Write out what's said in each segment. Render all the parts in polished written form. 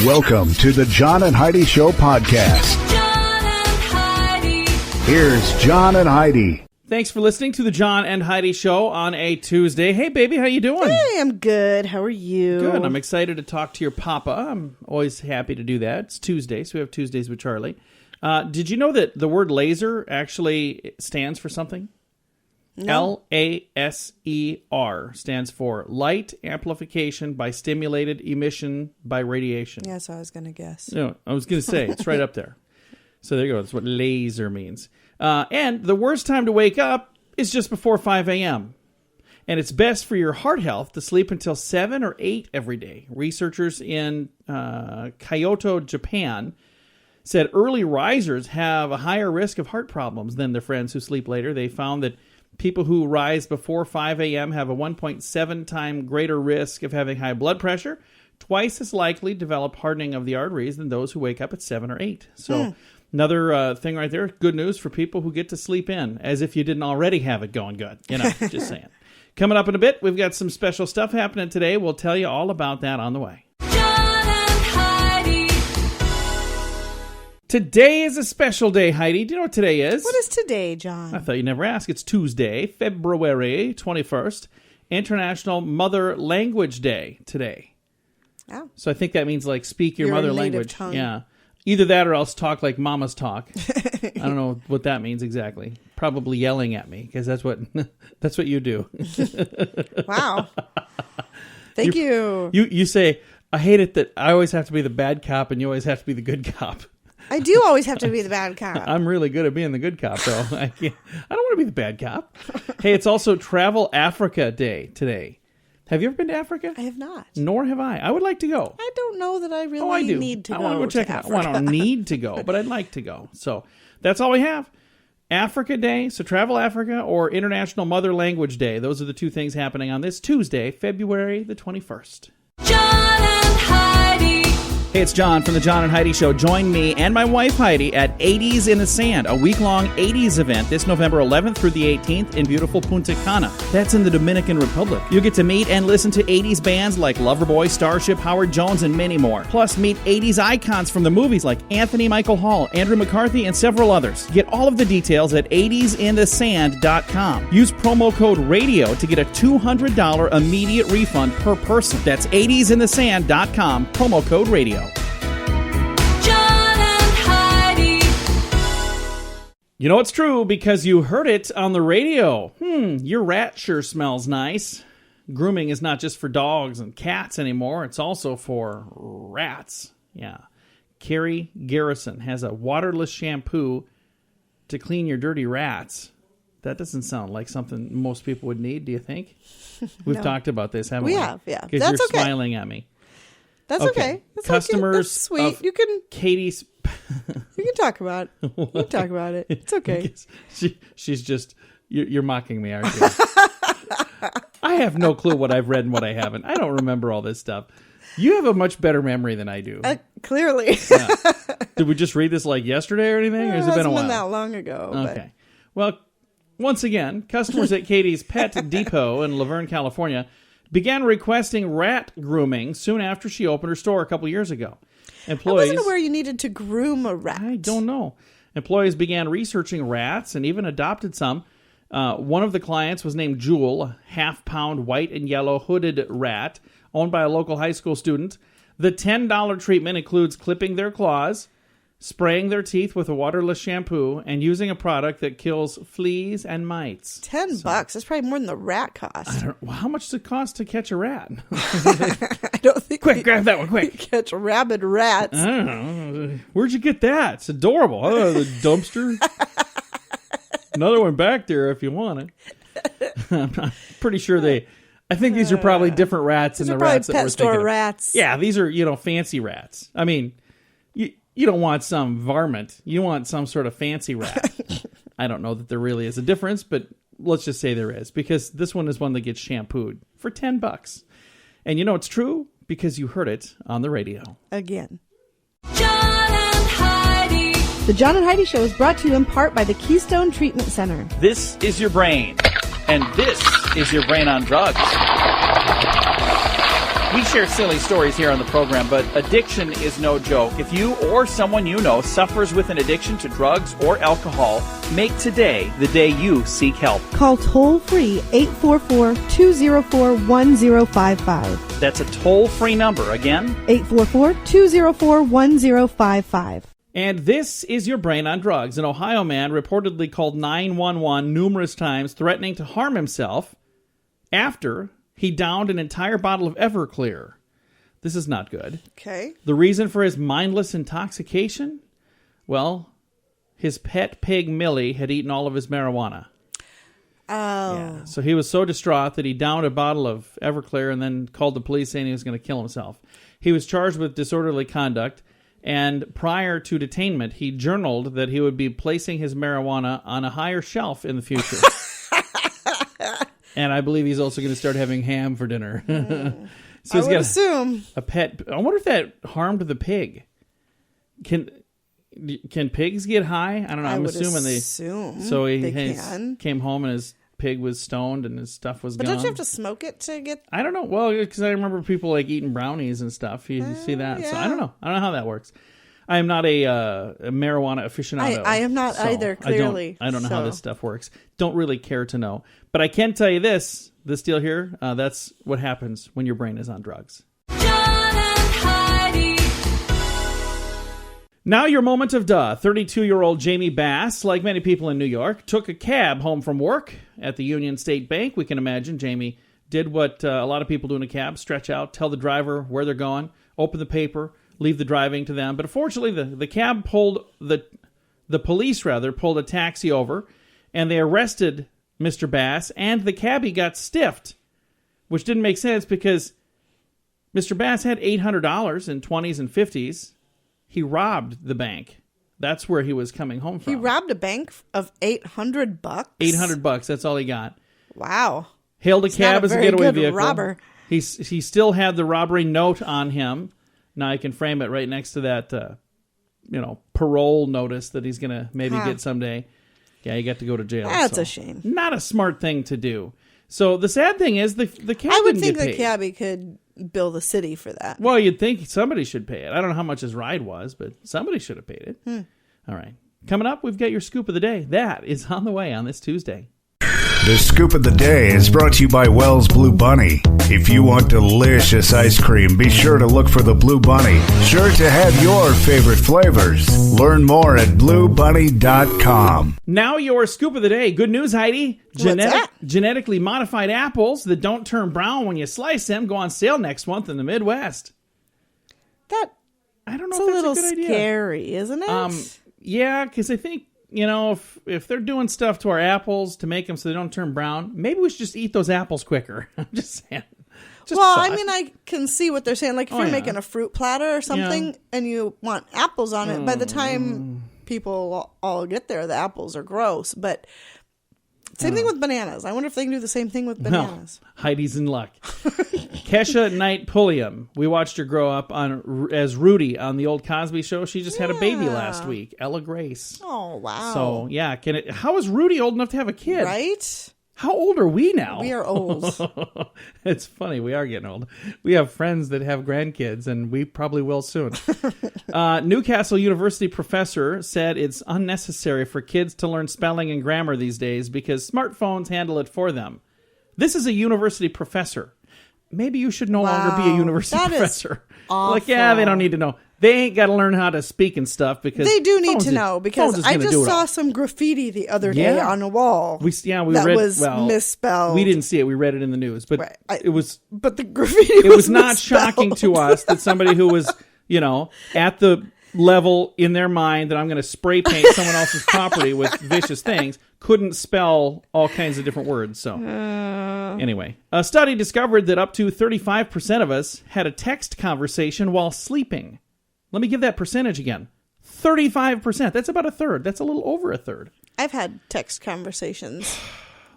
Welcome to the John and Heidi Show podcast. John and Heidi. Here's John and Heidi. Thanks for listening to the John and Heidi Show on a Tuesday. Hey, baby, how you doing? Hey, I'm good. How are you? Good. I'm excited to talk to your papa. I'm always happy to do that. It's Tuesday, so we have Tuesdays with Charlie. Did you know that the word laser actually stands for something? No. LASER stands for light amplification by stimulated emission by radiation. Yeah, so I was going to guess. No, I was going to say, it's right up there. So there you go. That's what laser means. And the worst time to wake up is just before 5 a.m. And it's best for your heart health to sleep until 7 or 8 every day. Researchers in Kyoto, Japan, said early risers have a higher risk of heart problems than their friends who sleep later. They found that people who rise before 5 a.m. have a 1.7 time greater risk of having high blood pressure, twice as likely to develop hardening of the arteries than those who wake up at 7 or 8. So another thing right there, good news for people who get to sleep in, as if you didn't already have it going good. You know, just saying. Coming up in a bit, we've got some special stuff happening today. We'll tell you all about that on the way. John and Heidi. Today is a special day, Heidi. Do you know what today is? What is today, John? I thought you'd never ask. It's Tuesday, February 21st, International Mother Language Day today. Oh. So I think that means like speak your mother native language. tongue. Yeah. Either that or else talk like mamas talk. I don't know what that means exactly. Probably yelling at me because that's what you do. Wow. Thank you. You say, I hate it that I always have to be the bad cop and you always have to be the good cop. I do always have to be the bad cop. I'm really good at being the good cop, though. I don't want to be the bad cop. Hey, it's also Travel Africa Day today. Have you ever been to Africa? I have not. Nor have I. I would like to go. I don't know that I really I do. need to I go want to go check it out. Africa. I don't need to go, but I'd like to go. So that's all we have. Africa Day, so Travel Africa, or International Mother Language Day. Those are the two things happening on this Tuesday, February the 21st. John and Heidi. Hey, it's John from the John and Heidi Show. Join me and my wife Heidi at 80s in the Sand, a week-long 80s event this November 11th through the 18th in beautiful Punta Cana. That's in the Dominican Republic. You'll get to meet and listen to 80s bands like Loverboy, Starship, Howard Jones, and many more. Plus, meet 80s icons from the movies like Anthony Michael Hall, Andrew McCarthy, and several others. Get all of the details at 80sinthesand.com. Use promo code RADIO to get a $200 immediate refund per person. That's 80sinthesand.com, promo code RADIO. John and Heidi. You know it's true because you heard it on the radio. Your rat sure smells nice. Grooming is not just for dogs and cats anymore. It's also for rats. Yeah. Carrie Garrison has a waterless shampoo to clean your dirty rats. That doesn't sound like something most people would need, do you think? We've talked about this, haven't we? We have, yeah. Because That's you're okay. smiling at me. That's okay. That's Customers That's sweet. of You can Katie's... talk about it. You can talk about it. It's okay. She's just... You're mocking me, aren't you? I have no clue what I've read and what I haven't. I don't remember all this stuff. You have a much better memory than I do. Clearly. Yeah. Did we just read this like yesterday or anything? Or has it been a while? It hasn't been that long ago. Okay. Well, once again, customers at Katie's Pet Depot in Laverne, California, began requesting rat grooming soon after she opened her store a couple years ago. I wasn't aware you needed to groom a rat. I don't know. Employees began researching rats and even adopted some. One of the clients was named Jewel, a half-pound white and yellow hooded rat owned by a local high school student. The $10 treatment includes clipping their claws, spraying their teeth with a waterless shampoo, and using a product that kills fleas and mites. $10. That's probably more than the rat cost. Well, how much does it cost to catch a rat? I don't think. Quick, grab that one, quick. Catch rabid rats. I don't know. Where'd you get that? It's adorable. Oh, the dumpster. Another one back there if you want it. I'm pretty sure I think these are probably different rats than the rats that we're thinking of. Pet store rats. Yeah, these are, fancy rats. I mean, you don't want some varmint. You want some sort of fancy rat. I don't know that there really is a difference, but let's just say there is, because this one is one that gets shampooed for $10. And you know it's true because you heard it on the radio. Again. John and Heidi. The John and Heidi Show is brought to you in part by the Keystone Treatment Center. This is your brain, and this is your brain on drugs. We share silly stories here on the program, but addiction is no joke. If you or someone you know suffers with an addiction to drugs or alcohol, make today the day you seek help. Call toll-free 844-204-1055. That's a toll-free number. Again, 844-204-1055. and this is your brain on drugs. An Ohio man reportedly called 911 numerous times, threatening to harm himself after he downed an entire bottle of Everclear. This is not good. Okay. The reason for his mindless intoxication? Well, his pet pig Millie had eaten all of his marijuana. Oh. Yeah. So he was so distraught that he downed a bottle of Everclear and then called the police saying he was going to kill himself. He was charged with disorderly conduct, and prior to detainment, he journaled that he would be placing his marijuana on a higher shelf in the future. And I believe he's also going to start having ham for dinner. So I he's would got assume. a pet. I wonder if that harmed the pig. Can pigs get high? I don't know. I'm would assuming they. assume So he they can. came home and his pig was stoned and his stuff was But gone. don't you have to smoke it to get... I don't know. Well, because I remember people like eating brownies and stuff. You see that? So I don't know. I don't know how that works. I am not a marijuana aficionado. I am not so either, clearly. I don't know how So. this stuff works. Don't really care to know. But I can tell you this deal here, that's what happens when your brain is on drugs. John and Heidi. Now your moment of duh. 32-year-old Jamie Bass, like many people in New York, took a cab home from work at the Union State Bank. We can imagine Jamie did what a lot of people do in a cab, stretch out, tell the driver where they're going, open the paper, leave the driving to them. But unfortunately, the cab pulled, the police pulled a taxi over, and they arrested Mr. Bass, and the cabbie got stiffed, which didn't make sense because Mr. Bass had $800 in 20s and 50s. He robbed the bank. That's where he was coming home from. He robbed a bank of $800? $800, that's all he got. Wow. Hailed a He's cab not a as a very getaway good vehicle. robber. He still had the robbery note on him. Now I can frame it right next to that, parole notice that he's going to maybe get someday. Yeah, he got to go to jail. That's a shame. Not a smart thing to do. So the sad thing is the cab I would didn't think get the paid. cabbie could bill the city for that. Well, you'd think somebody should pay it. I don't know how much his ride was, but somebody should have paid it. All right. Coming up, we've got your scoop of the day. That is on the way on this Tuesday. The Scoop of the Day is brought to you by Wells Blue Bunny. If you want delicious ice cream, be sure to look for the Blue Bunny. Sure to have your favorite flavors. Learn more at bluebunny.com. Now your scoop of the day. Good news, Heidi. What's that? Genetically modified apples that don't turn brown when you slice them go on sale next month in the Midwest. I don't know That's if a that's little a good idea. scary, isn't it? Yeah, because I think, if they're doing stuff to our apples to make them so they don't turn brown, maybe we should just eat those apples quicker. I'm just saying. I can see what they're saying. Like if you're yeah. making a fruit platter or something and you want apples on it, by the time people all get there, the apples are gross. But same thing with bananas. I wonder if they can do the same thing with bananas. No, Heidi's in luck. Kesha Knight Pulliam. We watched her grow up as Rudy on the old Cosby Show. She just had a baby last week, Ella Grace. Oh, wow. So, yeah. How is Rudy old enough to have a kid? Right? How old are we now? We are old. It's funny. We are getting old. We have friends that have grandkids, and we probably will soon. Newcastle University professor said it's unnecessary for kids to learn spelling and grammar these days because smartphones handle it for them. This is a university professor. Maybe you should no longer be a university that is professor. awful. Like, yeah, they don't need to know. They ain't got to learn how to speak and stuff because They do need phones to is- know because phones is I gonna just do it saw all. some graffiti the other day Yeah. on a wall. We that read was misspelled. We didn't see it. We read it in the news, but Right. it was But the graffiti it was not misspelled. shocking to us that somebody who was, at the level in their mind that I'm going to spray paint someone else's property with vicious things couldn't spell all kinds of different words. So anyway, a study discovered that up to 35% of us had a text conversation while sleeping. Let me give that percentage again. 35%. That's about a third. That's a little over a third. I've had text conversations.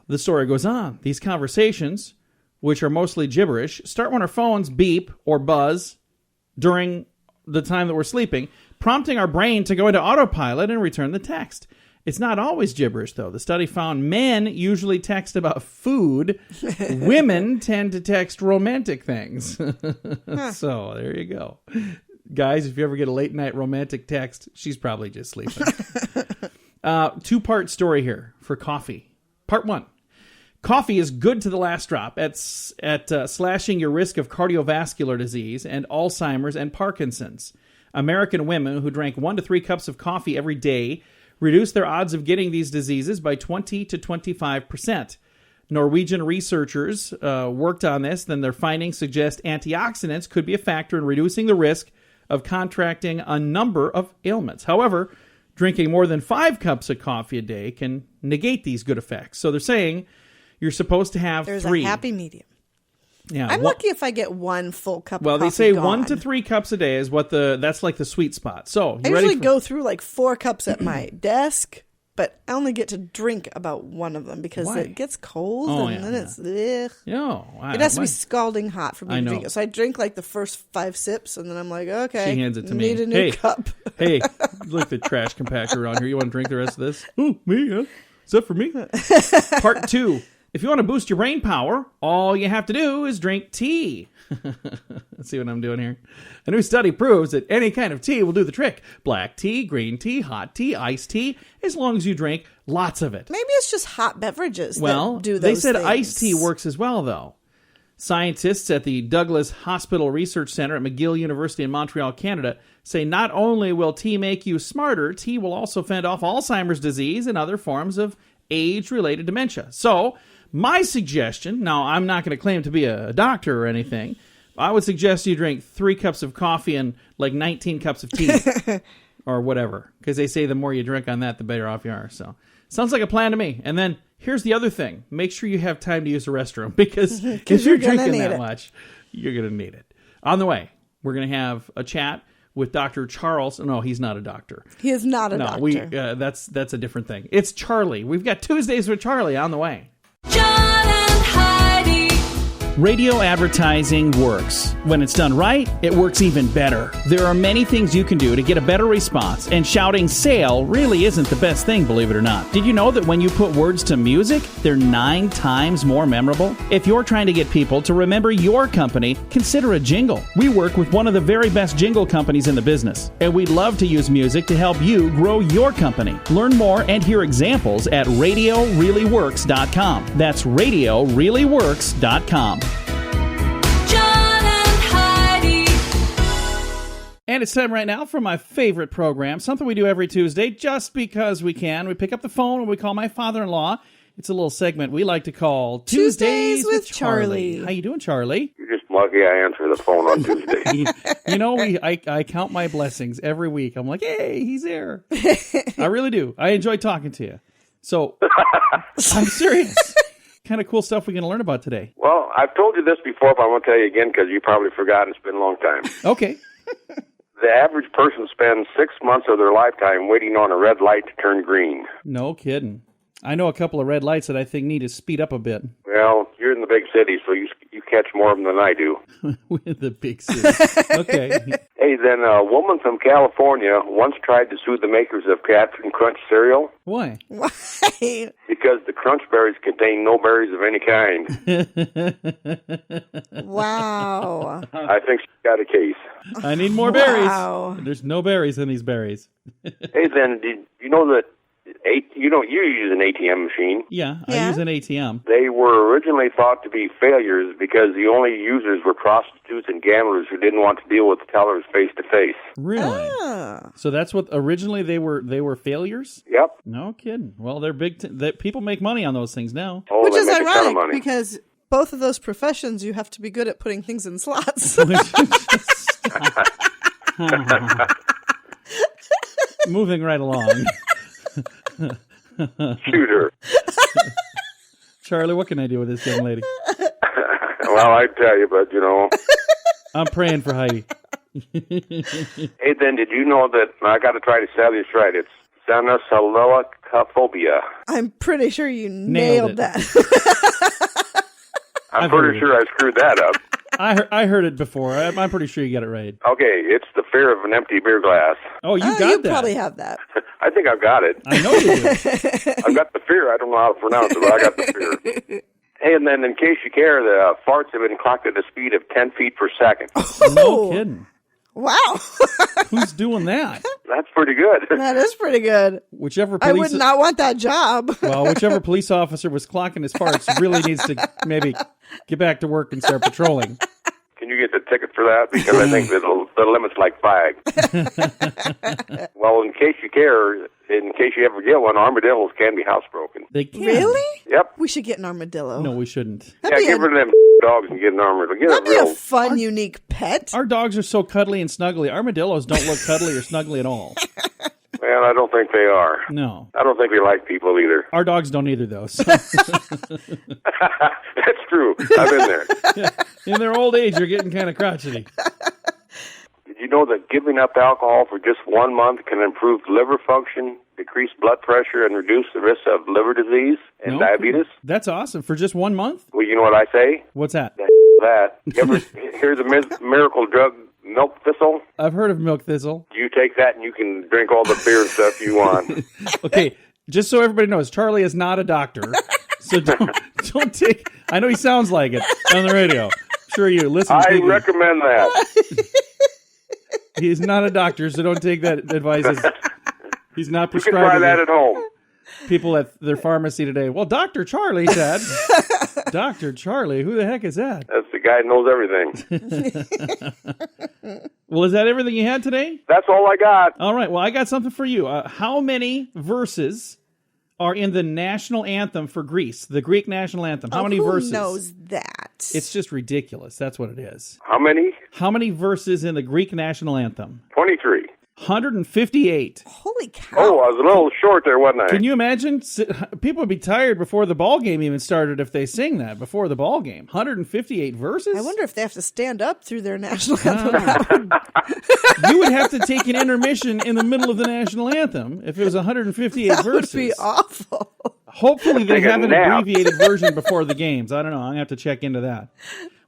The story goes on. These conversations, which are mostly gibberish, start when our phones beep or buzz during the time that we're sleeping, prompting our brain to go into autopilot and return the text. It's not always gibberish, though. The study found men usually text about food. Women tend to text romantic things. So there you go. Guys, if you ever get a late-night romantic text, she's probably just sleeping. Two-part story here for coffee. Part 1. Coffee is good to the last drop at slashing your risk of cardiovascular disease and Alzheimer's and Parkinson's. American women who drank 1 to 3 cups of coffee every day reduced their odds of getting these diseases by 20 to 25%. Norwegian researchers worked on this, then their findings suggest antioxidants could be a factor in reducing the risk of contracting a number of ailments. However, drinking more than 5 cups of coffee a day can negate these good effects. So they're saying you're supposed to have There's 3. a happy medium. Yeah, I'm lucky if I get 1 full cup of coffee. Well, they say gone. 1 to 3 cups a day is that's like the sweet spot. So I usually go through like 4 cups at my desk, but I only get to drink about 1 of them because Why? it gets cold and then it's ugh. No, It has to be scalding hot for me I to know. drink it. So I drink like the first 5 sips and then I'm like, okay. She hands it to me. Need a new cup. Hey, look, the trash compactor around here. You want to drink the rest of this? Oh, me? Huh? Is that for me? Part 2. If you want to boost your brain power, all you have to do is drink tea. Let's see what I'm doing here. A new study proves that any kind of tea will do the trick. Black tea, green tea, hot tea, iced tea, as long as you drink lots of it. Maybe it's just hot beverages that do those they said things. iced tea works as well, though. Scientists at the Douglas Hospital Research Center at McGill University in Montreal, Canada, say not only will tea make you smarter, tea will also fend off Alzheimer's disease and other forms of age-related dementia. So, my suggestion, now I'm not going to claim to be a doctor or anything, I would suggest you drink 3 cups of coffee and like 19 cups of tea or whatever, because they say the more you drink on that, the better off you are. So, sounds like a plan to me. And then here's the other thing. Make sure you have time to use the restroom because if you're drinking that much, you're going to need it. On the way, we're going to have a chat with Dr. Charles. No, he's not a doctor. He is not a doctor. That's a different thing. It's Charlie. We've got Tuesdays with Charlie on the way. John and Heidi. Radio advertising works. When it's done right, it works even better. There are many things you can do to get a better response, and shouting sale really isn't the best thing, believe it or not. Did you know that when you put words to music, they're 9 times more memorable? If you're trying to get people to remember your company, consider a jingle. We work with one of the very best jingle companies in the business, and we'd love to use music to help you grow your company. Learn more and hear examples at RadioReallyWorks.com. That's RadioReallyWorks.com. And it's time right now for my favorite program, something we do every Tuesday just because we can. We pick up the phone and we call my father-in-law. It's a little segment we like to call Tuesdays with Charlie. How you doing, Charlie? You're just lucky I answer the phone on Tuesday. You know, I count my blessings every week. I'm like, hey, he's there. I really do. I enjoy talking to you. So, I'm serious. Kind of cool stuff we can learn about today. Well, I've told you this before, but I won't tell you again because you probably forgot. It's been a long time. Okay. The average person spends 6 months of their lifetime waiting on a red light to turn green. No kidding. I know a couple of red lights that I think need to speed up a bit. Well, you're in the big city, so you catch more of them than I do. With the big city. Okay. Hey, then a woman from California once tried to sue the makers of Captain Crunch cereal. Why? Why? Because the Crunch berries contain no berries of any kind. Wow. I think she got a case. I need more Wow. berries. There's no berries in these berries. Hey, then, did you know that you use an ATM machine? Yeah, I Yeah. use an ATM. They were originally thought to be failures because the only users were prostitutes and gamblers who didn't want to deal with the tellers face to face. Really? Ah. So that's what originally they were failures? Yep. No kidding. Well, they're big. People make money on those things now. Oh, Which they is make a ton of ironic money. because both of those professions, you have to be good at putting things in slots. Moving right along. Shooter. Charlie, what can I do with this young lady? Well, I'd tell you, but I'm praying for Heidi. Hey, then, did you know that, I got to try to say this right, it's Sanosalocaphobia. I'm pretty sure you Nailed nailed that. I'm pretty sure I screwed that up. I heard it before. I'm pretty sure you got it right. Okay, it's the fear of an empty beer glass. Oh, you got you that. probably have that. I think I've got it. I know you do. I've got the fear. I don't know how to pronounce it, but I got the fear. Hey, and then in case you care, the farts have been clocked at a speed of 10 feet per second. No kidding. Wow. Who's doing that? That's pretty good. That is pretty good. Whichever I police would not want that job. Well, whichever police officer was clocking his farts really needs to maybe get back to work and start patrolling. Can you get the ticket for that? Because I think the limit's like 5. Well, in case you care, in case you ever get one, armadillos can be housebroken. They can. Really? Yep. We should get an armadillo. No, we shouldn't. Yeah, get rid of them dogs and get an armadillo. Get That'd a be a real. fun, unique pet. Our dogs are so cuddly and snuggly. Armadillos don't look cuddly or snuggly at all. Man, I don't think they are. No. I don't think they like people either. Our dogs don't either, though. So. That's true. I've been there. In their old age, they're getting kind of crotchety. Did you know that giving up alcohol for just 1 month can improve liver function, decrease blood pressure, and reduce the risk of liver disease and diabetes? That's awesome. For just 1 month? Well, you know what I say? What's that? That. You ever hear the miracle drug milk thistle? I've heard of milk thistle. You take that and you can drink all the beer and stuff you want. Okay, just so everybody knows, Charlie is not a doctor. So don't take... I know he sounds like it on the radio. Sure you listen. I recommend that. He's not a doctor, so don't take that advice. He's not You can prescribing try that it. at home. People at their pharmacy today. Well, Dr. Charlie said. Dr. Charlie, who the heck is that? That's the guy who knows everything. Well, is that everything you had today? That's all I got. All right, well, I got something for you. How many verses are in the national anthem for Greece, the Greek national anthem? How many verses? Who knows that? It's just ridiculous. That's what it is. How many? How many verses in the Greek national anthem? 23. 158. Holy cow. Oh, I was a little short there, wasn't I? Can you imagine? People would be tired before the ball game even started if they sing that before the ball game. 158 verses? I wonder if they have to stand up through their national anthem. You would have to take an intermission in the middle of the national anthem if it was 158 That verses. would be awful. Hopefully they Take a have an nap. abbreviated version before the games. I don't know. I'm going to have to check into that.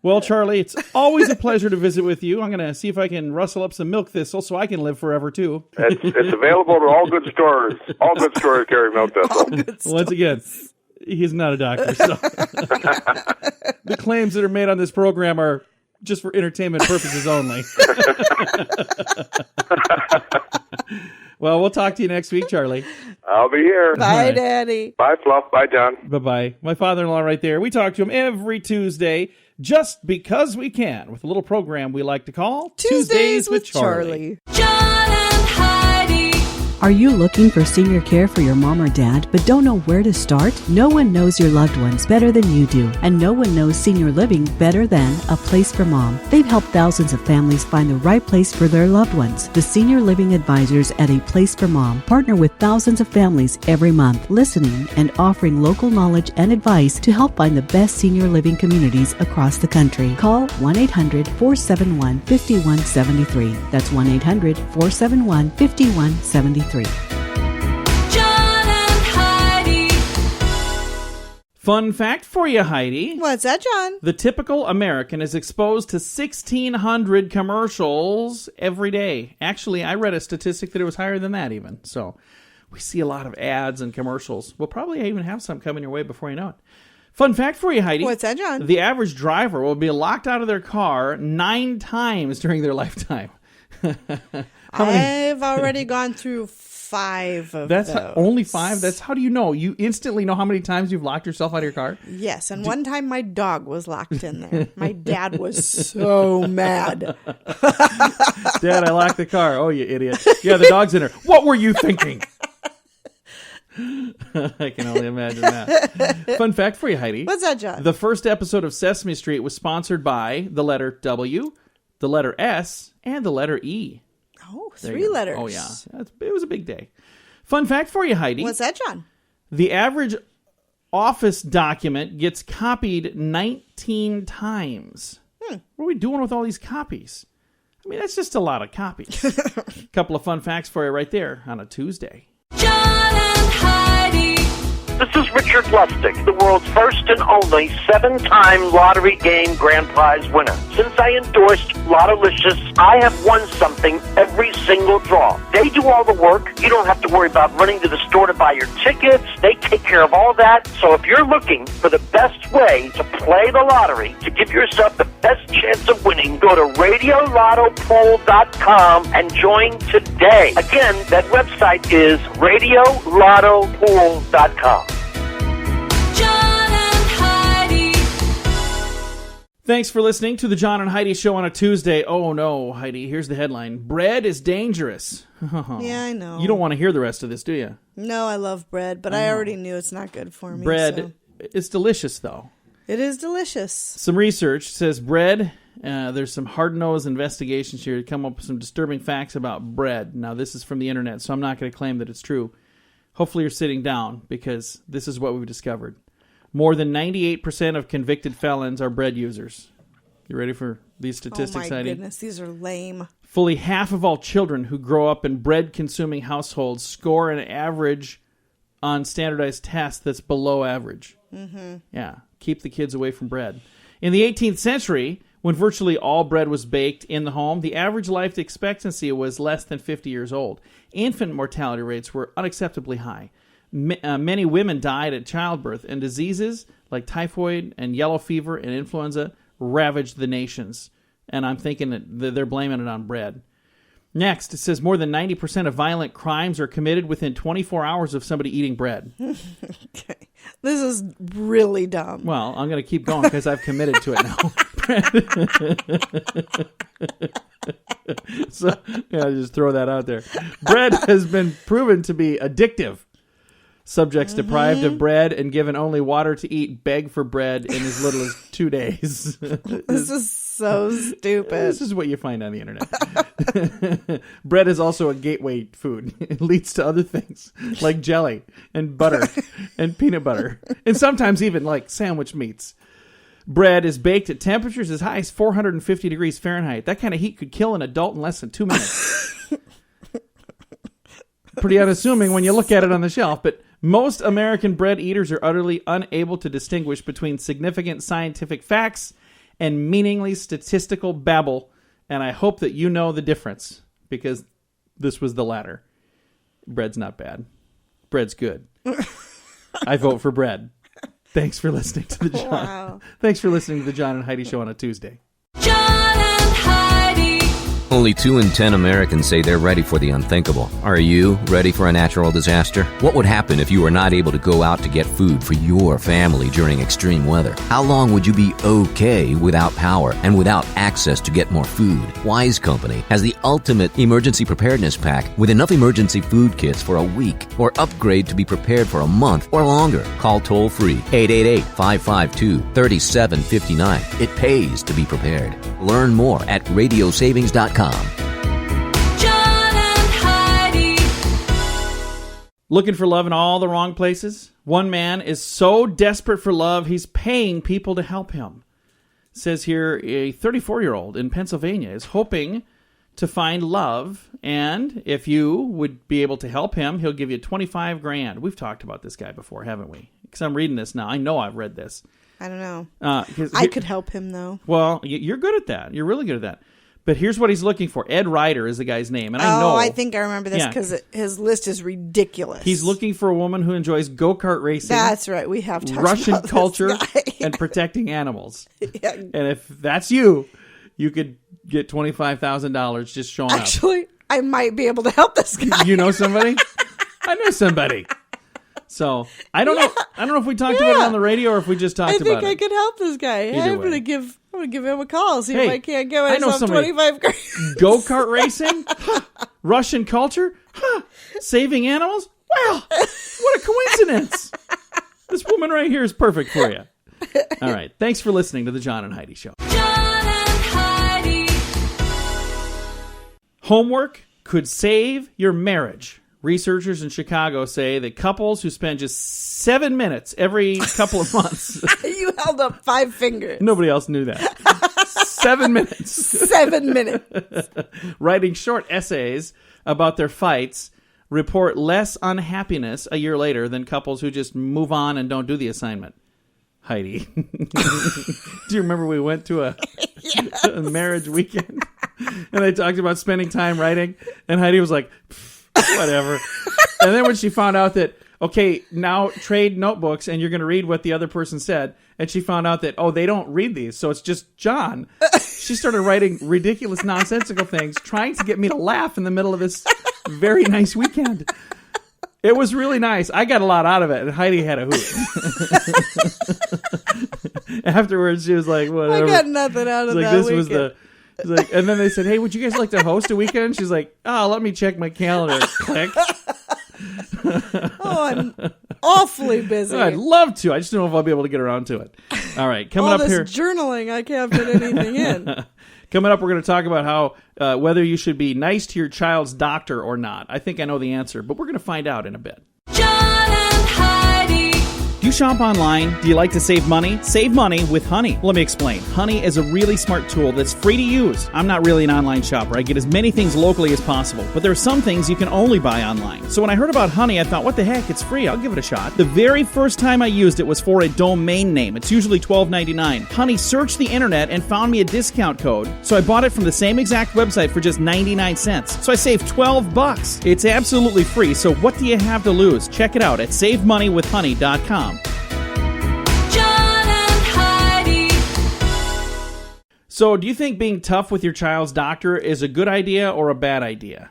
Well, Charlie, it's always a pleasure to visit with you. I'm going to see if I can rustle up some milk thistle so I can live forever, too. It's available to all good stores. All good stores carry milk thistle. Once again, he's not a doctor. So. The claims that are made on this program are just for entertainment purposes only. Well, we'll talk to you next week, Charlie. I'll be here. Bye, Daddy. Bye, Fluff. Bye, John. Bye-bye. My father-in-law right there. We talk to him every Tuesday just because we can with a little program we like to call Tuesdays with Charlie. John and Heidi. Are you looking for senior care for your mom or dad but don't know where to start? No one knows your loved ones better than you do, and no one knows senior living better than A Place for Mom. They've helped thousands of families find the right place for their loved ones. The Senior Living Advisors at A Place for Mom partner with thousands of families every month, listening and offering local knowledge and advice to help find the best senior living communities across the country. Call 1-800-471-5173. That's 1-800-471-5173. John and Heidi. Fun fact for you, Heidi. What's that, John? The typical American is exposed to 1,600 commercials every day. Actually, I read a statistic that it was higher than that even. So we see a lot of ads and commercials. We'll probably even have some coming your way before you know it. Fun fact for you, Heidi. What's that, John? The average driver will be locked out of their car 9 times during their lifetime. I've already gone through 5 of That's those. only 5? That's how do you know? You instantly know how many times you've locked yourself out of your car? Yes, and one time my dog was locked in there. My dad was so mad. Dad, I locked the car. Oh, you idiot. Yeah, the dog's in there. What were you thinking? I can only imagine that. Fun fact for you, Heidi. What's that, John? The first episode of Sesame Street was sponsored by the letter W, the letter S, and the letter E. Oh, There you 3 go. letters. Oh, yeah. It was a big day. Fun fact for you, Heidi. What's that, John? The average office document gets copied 19 times. What are we doing with all these copies? I mean, that's just a lot of copies. A couple of fun facts for you right there on a Tuesday. John and Heidi. This is Richard Lustig, the world's first and only 7-time lottery game grand prize winner. Since I endorsed Lottolicious, I have won something every single draw. They do all the work. You don't have to worry about running to the store to buy your tickets. They take care of all that. So if you're looking for the best way to play the lottery, to give yourself the best chance of winning, go to RadioLottoPool.com and join today. Again, that website is RadioLottoPool.com. John and Heidi. Thanks for listening to the John and Heidi Show on a Tuesday. Oh no, Heidi, here's the headline. Bread is dangerous. Yeah, I know. You don't want to hear the rest of this, do you? No, I love bread, but I already knew it's not good for me. Bread so. is delicious, though. It is delicious. Some research says bread, there's some hard-nosed investigations here to come up with some disturbing facts about bread. Now, this is from the internet, so I'm not going to claim that it's true. Hopefully you're sitting down, because this is what we've discovered. More than 98% of convicted felons are bread users. You ready for these statistics, Oh my Heidi? goodness, these are lame. Fully half of all children who grow up in bread-consuming households score an average on standardized tests that's below average. Mm-hmm. Yeah, keep the kids away from bread. In the 18th century, when virtually all bread was baked in the home, the average life expectancy was less than 50 years old. Infant mortality rates were unacceptably high. Many women died at childbirth, and diseases like typhoid and yellow fever and influenza ravaged the nations. And I'm thinking that they're blaming it on bread. Next, it says more than 90% of violent crimes are committed within 24 hours of somebody eating bread. Okay. This is really dumb. Well, I'm going to keep going because I've committed to it now. So, yeah, just throw that out there. Bread has been proven to be addictive. Subjects deprived of bread and given only water to eat beg for bread in as little as 2 days. This is so stupid. This is what you find on the internet. Bread is also a gateway food. It leads to other things like jelly and butter and peanut butter, and sometimes even like sandwich meats. Bread is baked at temperatures as high as 450 degrees Fahrenheit. That kind of heat could kill an adult in less than 2 minutes. Pretty unassuming when you look at it on the shelf, but most American bread eaters are utterly unable to distinguish between significant scientific facts and meaningless statistical babble, and I hope that you know the difference, because this was the latter. Bread's not bad. Bread's good. I vote for bread. Thanks for listening to the John. Wow. Thanks for listening to the John and Heidi Show on a Tuesday. John and Heidi. Only 2 in 10 Americans say they're ready for the unthinkable. Are you ready for a natural disaster? What would happen if you were not able to go out to get food for your family during extreme weather? How long would you be okay without power and without access to get more food? Wise Company has the ultimate emergency preparedness pack with enough emergency food kits for a week, or upgrade to be prepared for a month or longer. Call toll-free 888-552-3759. It pays to be prepared. Learn more at radiosavings.com. John and Heidi. Looking for love in all the wrong places? One man is so desperate for love, he's paying people to help him. It says here, a 34-year-old in Pennsylvania is hoping to find love, and if you would be able to help him, he'll give you $25,000. We've talked about this guy before, haven't we? Because I'm reading this now. I know I've read this. I don't know. I could help him, though. Well, you're good at that. You're really good at that. But here's what he's looking for. Ed Ryder is the guy's name. And I know. I think I remember this because his list is ridiculous. He's looking for a woman who enjoys go-kart racing. That's right. We have talked Russian about this culture guy. and protecting animals. Yeah. And if that's you, you could get $25,000 just showing up. Actually, I might be able to help this guy. You know somebody? I know somebody. So I don't know. I don't know if we talked about it on the radio or if we just talked about it. I think I could help this guy. Either I'm way. gonna give him a call. See if Hey, I can't get I know myself somebody. $25,000. Go-kart racing? Huh. Russian culture? Huh. Saving animals? Wow, what a coincidence. This woman right here is perfect for you. All right. Thanks for listening to the John and Heidi Show. John and Heidi. Homework could save your marriage. Researchers in Chicago say that couples who spend just 7 minutes every couple of months. You held up 5 fingers. Nobody else knew that. 7 minutes. 7 minutes. Writing short essays about their fights report less unhappiness a year later than couples who just move on and don't do the assignment. Heidi. Do you remember we went to a marriage weekend and they talked about spending time writing? And Heidi was like, whatever. And then when she found out that, okay, now trade notebooks and you're going to read what the other person said. And she found out that, oh, they don't read these, so it's just John. She started writing ridiculous, nonsensical things, trying to get me to laugh in the middle of this very nice weekend. It was really nice. I got a lot out of it, and Heidi had a hoot. Afterwards, she was like, whatever. I got nothing out of Like, that this weekend. was the... Like, and then they said, hey, would you guys like to host a weekend? She's like, oh, let me check my calendar. Click. Oh, I'm awfully busy. I'd love to. I just don't know if I'll be able to get around to it. All right, coming All up this here. journaling, I can't fit anything in. Coming up, we're going to talk about how whether you should be nice to your child's doctor or not. I think I know the answer, but we're going to find out in a bit. John and Heidi. Do you shop online? Do you like to save money? Save money with Honey. Let me explain. Honey is a really smart tool that's free to use. I'm not really an online shopper. I get as many things locally as possible, but there are some things you can only buy online. So when I heard about Honey, I thought, what the heck? It's free. I'll give it a shot. The very first time I used it was for a domain name. It's usually $12.99. Honey searched the internet and found me a discount code, so I bought it from the same exact website for just 99 cents. So I saved $12. It's absolutely free, so what do you have to lose? Check it out at SaveMoneyWithHoney.com. John and Heidi. So, do you think being tough with your child's doctor is a good idea or a bad idea?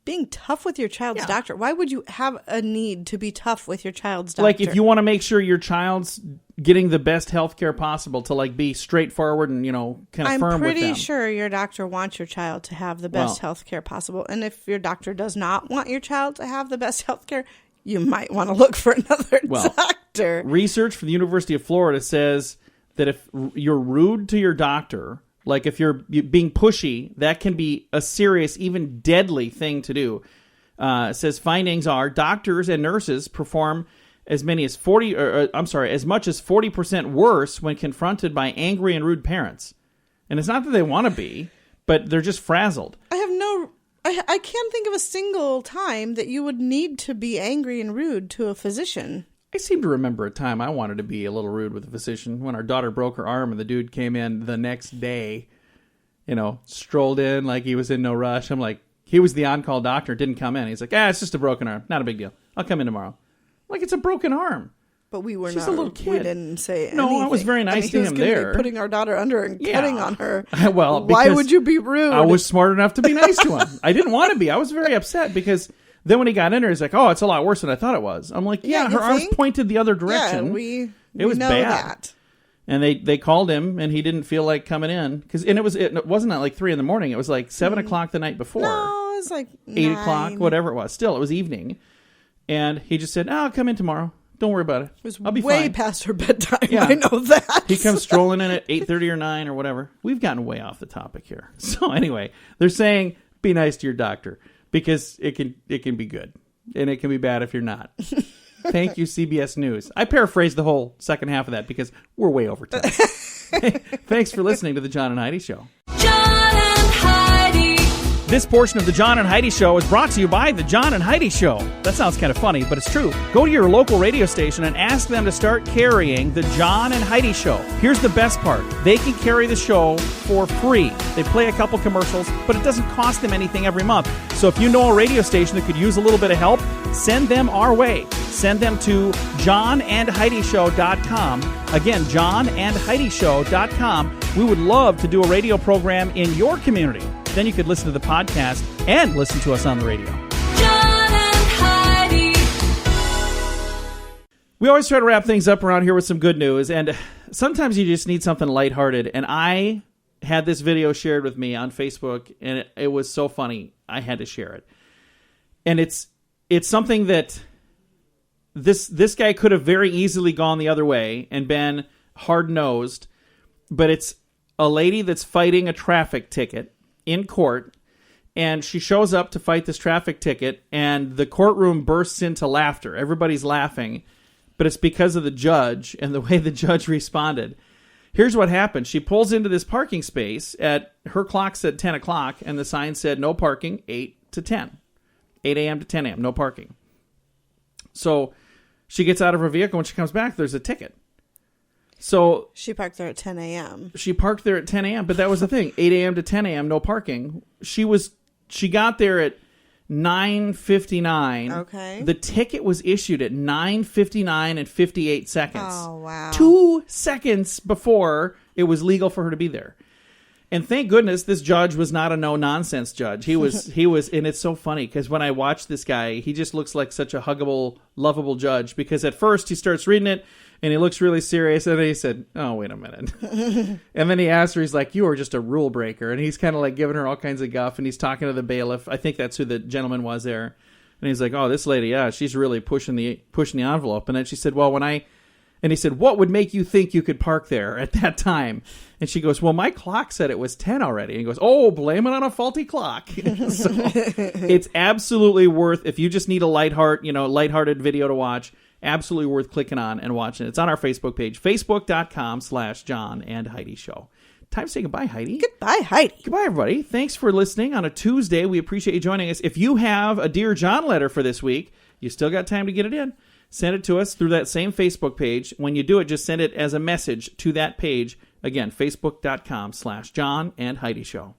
Being tough with your child's doctor. Why would you have a need to be tough with your child's doctor? Like, if you want to make sure your child's getting the best health care possible, to like be straightforward and, kind of firm with them. I'm pretty sure your doctor wants your child to have the best health care possible. And if your doctor does not want your child to have the best health care, you might want to look for another doctor. Research from the University of Florida says that if you're rude to your doctor, like if you're being pushy, that can be a serious, even deadly thing to do. It says findings are doctors and nurses perform as much as 40% worse when confronted by angry and rude parents. And it's not that they want to be, but they're just frazzled. I can't think of a single time that you would need to be angry and rude to a physician. I seem to remember a time I wanted to be a little rude with a physician when our daughter broke her arm and the dude came in the next day, strolled in like he was in no rush. I'm like, he was the on-call doctor, didn't come in. He's like, it's just a broken arm. Not a big deal. I'll come in tomorrow. I'm like, it's a broken arm. But we were She's not. a little kid. We didn't say anything. No, I was very nice to he was him gonna there. Be putting our daughter under and cutting on her. Well, why because would you be rude? I was smart enough to be nice to him. I didn't want to be. I was very upset because then when he got in there, he's like, "Oh, it's a lot worse than I thought it was." I'm like, "Yeah, her arms pointed the other direction. Yeah, it was know bad." That. And they called him, and he didn't feel like coming in it wasn't at like 3 a.m. It was like 7 o'clock the night before. No, it was like 8 o'clock, whatever it was. Still, it was evening, and he just said, "I'll come in tomorrow. Don't worry about it. I'll be way fine." past her bedtime. Yeah. I know that. He comes strolling in at 8:30 or 9 or whatever. We've gotten way off the topic here. So anyway, they're saying be nice to your doctor because it can be good and it can be bad if you're not. Thank you, CBS News. I paraphrased the whole second half of that because we're way over time. Thanks for listening to the John and Heidi Show. John and Heidi. This portion of the John and Heidi Show is brought to you by the John and Heidi Show. That sounds kind of funny, but it's true. Go to your local radio station and ask them to start carrying the John and Heidi Show. Here's the best part. They can carry the show for free. They play a couple commercials, but it doesn't cost them anything every month. So if you know a radio station that could use a little bit of help, send them our way. Send them to johnandheidishow.com. Again, johnandheidishow.com. We would love to do a radio program in your community. Then you could listen to the podcast and listen to us on the radio. John and Heidi. We always try to wrap things up around here with some good news, and sometimes you just need something lighthearted. And I had this video shared with me on Facebook, and it was so funny. I had to share it. And it's something that this guy could have very easily gone the other way and been hard-nosed, but it's a lady that's fighting a traffic ticket in court, and she shows up to fight this traffic ticket, and the courtroom bursts into laughter. Everybody's laughing, but it's because of the judge and the way the judge responded. Here's what happened. She pulls into this parking space. Her clock said 10 o'clock, and the sign said no parking, 8 to 10. 8 a.m. to 10 a.m., no parking. So she gets out of her vehicle. When she comes back, there's a ticket. So She parked there at 10 a.m. she parked there at 10 a.m., but that was the thing. 8 a.m. to 10 a.m., no parking. She got there at 9:59. Okay. The ticket was issued at 9:59 and 58 seconds. Oh, wow. 2 seconds before it was legal for her to be there. And thank goodness this judge was not a no-nonsense judge. He was, and it's so funny because when I watch this guy, he just looks like such a huggable, lovable judge because at first he starts reading it and he looks really serious and then he said, oh, wait a minute. And then he asked her, he's like, you are just a rule breaker. And he's kind of like giving her all kinds of guff and he's talking to the bailiff. I think that's who the gentleman was there. And he's like, oh, this lady, yeah, she's really pushing the envelope. And then she said, well, and he said, what would make you think you could park there at that time? And she goes, well, my clock said it was 10 already. And he goes, oh, blame it on a faulty clock. So it's absolutely worth, if you just need a lighthearted video to watch, absolutely worth clicking on and watching. It's on our Facebook page, facebook.com/John and Heidi Show. Time to say goodbye, Heidi. Goodbye, Heidi. Goodbye, everybody. Thanks for listening on a Tuesday. We appreciate you joining us. If you have a Dear John letter for this week, you still got time to get it in. Send it to us through that same Facebook page. When you do it, just send it as a message to that page. Again, facebook.com/John and Heidi Show.